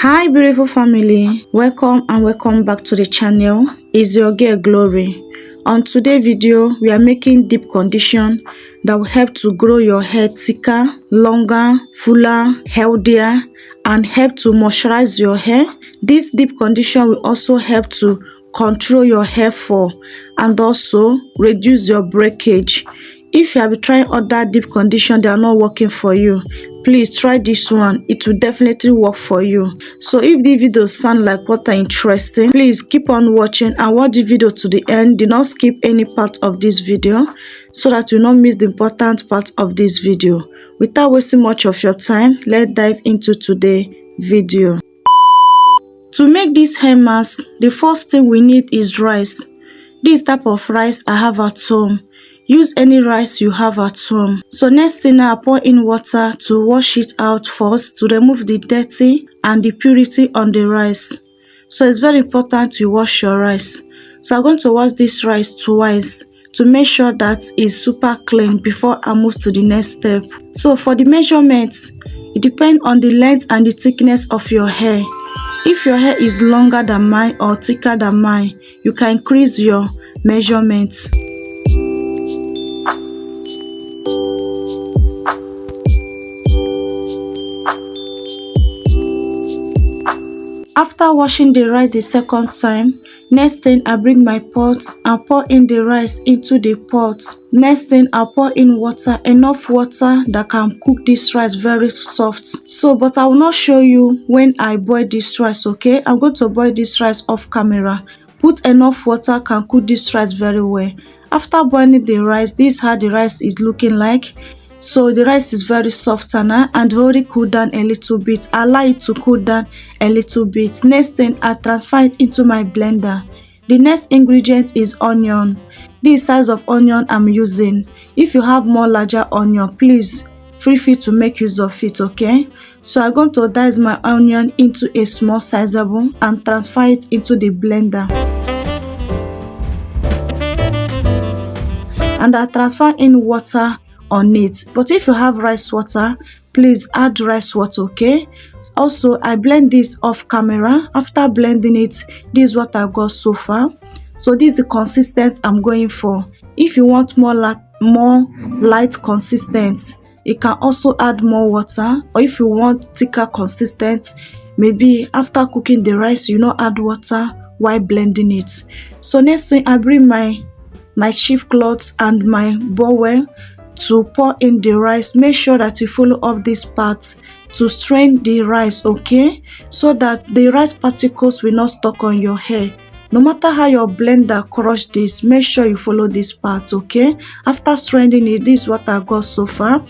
Hi beautiful family, welcome and welcome back to the channel. It's your girl Glory. On today's video, we are making deep condition that will help to grow your hair thicker, longer, fuller, healthier, and help to moisturize your hair. This deep condition will also help to control your hair fall and also reduce your breakage. If you have been trying other deep condition that are not working for you, please try this one. It will definitely work for you. So if the video sound like what are interesting, please keep on watching and watch the video to the end. Do not skip any part of this video so that you not miss the important part of this video. Without wasting much of your time, let's dive into today's video. To make this hair mask, the first thing we need is rice. This type of rice I have at home. Use any rice you have at home. So next thing, I pour in water to wash it out first to remove the dirty and the purity on the rice. So it's very important to wash your rice. So I'm going to wash this rice twice to make sure that it's super clean before I move to the next step. So for the measurements, it depends on the length and the thickness of your hair. If your hair is longer than mine or thicker than mine, you can increase your measurements. After washing the rice the second time, next thing I bring my pot and pour in the rice into the pot. Next thing I pour in water, enough water that can cook this rice very soft. But I will not show you when I boil this rice, okay? I'm going to boil this rice off camera. Put enough water can cook this rice very well. After boiling the rice, this is how the rice is looking like. So the rice is very soft now and already cool down a little bit. Allow it to cool down a little bit. Next thing, I transfer it into my blender. The next ingredient is onion. This size of onion I'm using. If you have more larger onion, please feel free to make use of it, okay? So I'm going to dice my onion into a small sizable and transfer it into the blender. And I transfer in water on it. But if you have rice water, please add rice water, okay? Also, I blend this off camera. After blending it, this is what I got so far. So this is the consistency I'm going for. If you want more light consistency, you can also add more water. Or if you want thicker consistency, maybe after cooking the rice, you not add water while blending it. So next thing, I bring my sheaf cloth and my bowl to pour in the rice. Make sure that you follow up this part to strain the rice, okay, so that the rice particles will not stuck on your hair. No matter how your blender crush this, make sure you follow this part, okay? After straining it, this is what I got so far.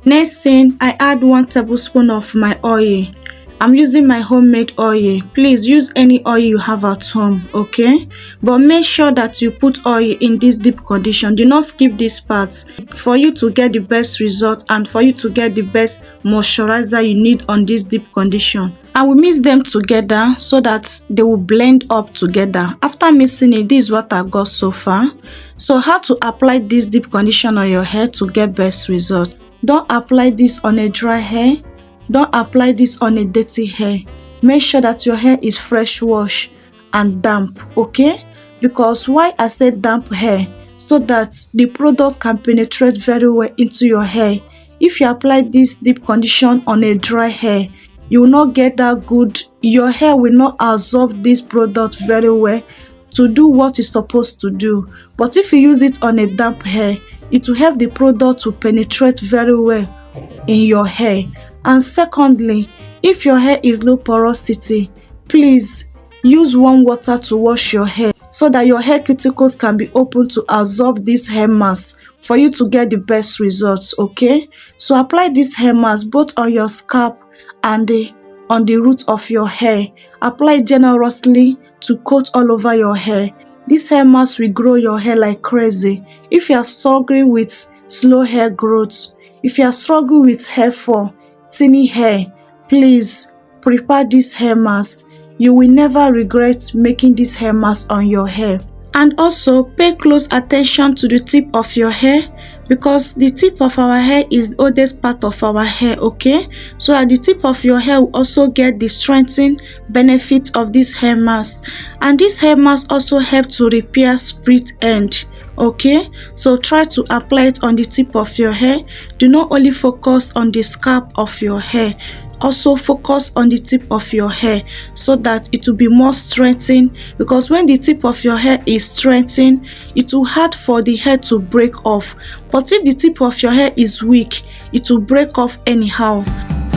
Next thing, I add 1 tablespoon of my oil. I'm using my homemade oil. Please use any oil you have at home, okay? But make sure that you put oil in this deep condition. Do not skip this part for you to get the best result and for you to get the best moisturizer you need on this deep condition. I will mix them together so that they will blend up together. After mixing it, this is what I got so far. So how to apply this deep condition on your hair to get best result? Don't apply this on a dry hair. Don't apply this on a dirty hair. Make sure that your hair is fresh wash and damp, okay? Because why I said damp hair? So that the product can penetrate very well into your hair. If you apply this deep condition on a dry hair, you will not get that good. Your hair will not absorb this product very well to do what it's supposed to do. But if you use it on a damp hair, it will help the product to penetrate very well in your hair. And secondly, if your hair is low porosity, please use warm water to wash your hair so that your hair cuticles can be open to absorb this hair mask for you to get the best results, okay? So apply this hair mask both on your scalp and on the root of your hair. Apply generously to coat all over your hair. This hair mask will grow your hair like crazy. If you are struggling with slow hair growth, if you are struggling with hair fall, thinning hair, please prepare this hair mask. You will never regret making this hair mask on your hair. And also pay close attention to the tip of your hair. because the tip of our hair is the oldest part of our hair, okay? So at the tip of your hair will also get the strengthening benefit of this hair mask, and this hair mask also help to repair split end. Okay, so try to apply it on the tip of your hair. Do not only focus on the scalp of your hair, also focus on the tip of your hair so that it will be more strengthened, because when the tip of your hair is strengthened, it will hard for the hair to break off. But if the tip of your hair is weak, it will break off anyhow.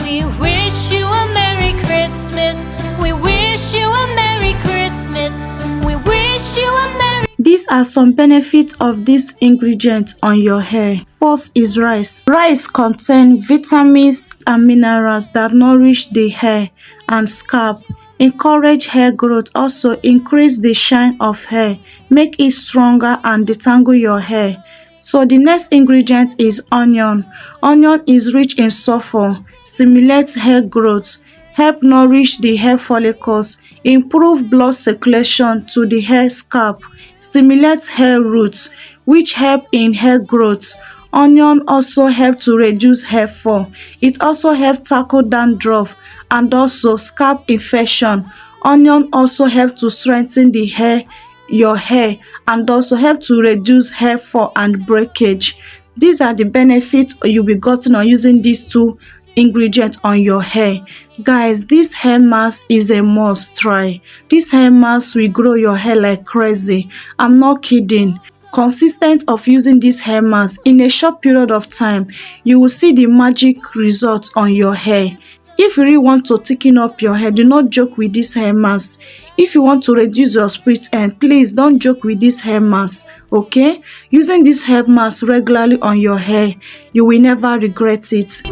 We wish you a Merry Christmas. We wish you a Merry Christmas. We wish you a Merry. These are some benefits of this ingredient on your hair. First is rice. Rice contains vitamins and minerals that nourish the hair and scalp, encourage hair growth, also increase the shine of hair, make it stronger and detangle your hair. So the next ingredient is onion. Onion is rich in sulfur, stimulates hair growth, help nourish the hair follicles, improve blood circulation to the hair scalp, stimulates hair roots, which help in hair growth. Onion also help to reduce hair fall. It also help tackle dandruff and also scalp infection. Onion also help to strengthen the hair, your hair, and also help to reduce hair fall and breakage. These are the benefits you'll be gotten on using these two ingredients on your hair. Guys, this hair mask is a must try. This hair mask will grow your hair like crazy. I'm not kidding. Consistent of using this hair mask in a short period of time, you will see the magic results on your hair. If you really want to thicken up your hair, do not joke with this hair mask. If you want to reduce your split end, please don't joke with this hair mask, okay? Using this hair mask regularly on your hair, you will never regret it.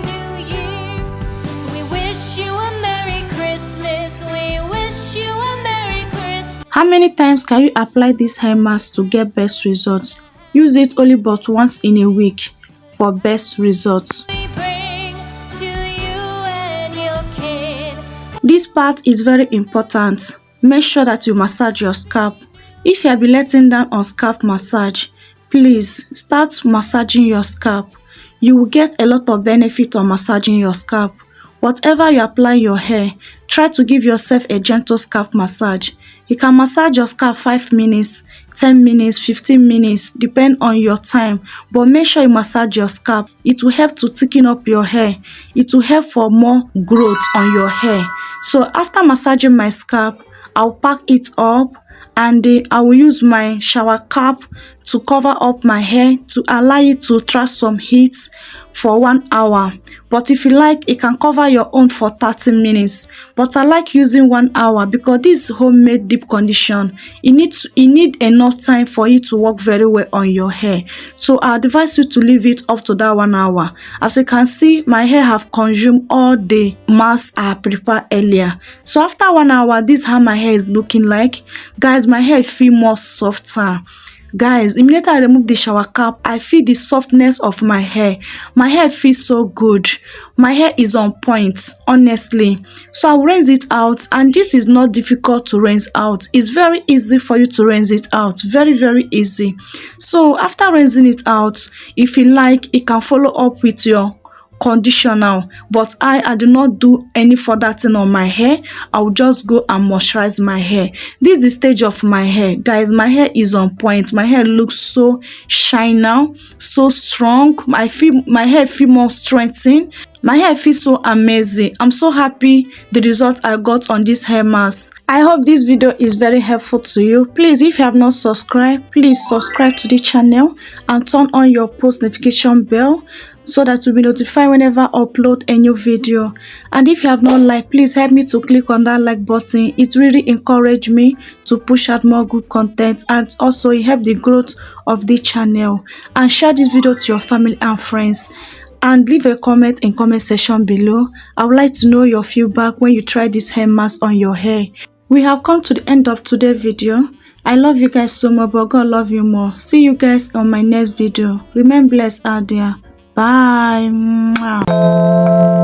How many times can you apply this hair mask to get best results? Use it only but once in a week for best results. This part is very important. Make sure that you massage your scalp. If you have been letting down on scalp massage, please start massaging your scalp. You will get a lot of benefit on massaging your scalp. Whatever you apply your hair, try to give yourself a gentle scalp massage. You can massage your scalp 5 minutes, 10 minutes, 15 minutes, depend on your time. But make sure you massage your scalp. It will help to thicken up your hair. It will help for more growth on your hair. So after massaging my scalp, I'll pack it up and I will use my shower cap to cover up my hair to allow it to trap some heat for 1 hour. But if you like, you can cover your own for 30 minutes. But I like using 1 hour because this homemade deep condition, you need enough time for it to work very well on your hair. So I advise you to leave it up to that 1 hour. As you can see, my hair have consumed all the mask I prepared earlier. So after 1 hour, this is how my hair is looking like. Guys, my hair feel more softer. Guys, immediately I remove the shower cap, I feel the softness of my hair. My hair feels so good. My hair is on point, honestly. So I'll rinse it out, and this is not difficult to rinse out. It's very easy for you to rinse it out. Very, very easy. So after rinsing it out, if you like, you can follow up with your conditioner, but I do not do any further thing on my hair. I will just go and moisturize my hair. This is the stage of my hair. Guys, my hair is on point. My hair looks so shiny now, so strong. My hair feel more strengthened. My hair feels so amazing. I'm so happy the result I got on this hair mask. I hope this video is very helpful to you. Please, if you have not subscribed, please subscribe to the channel and turn on your post notification bell so that you'll be notified whenever I upload a new video. And if you have not liked, please help me to click on that like button. It really encourages me to push out more good content, and also it helps the growth of the channel. And share this video to your family and friends, and leave a comment in comment section below. I would like to know your feedback when you try this hair mask on your hair. We have come to the end of today's video. I love you guys so much, but God love you more. See you guys on my next video. Remain blessed out there. Bye. Mwah.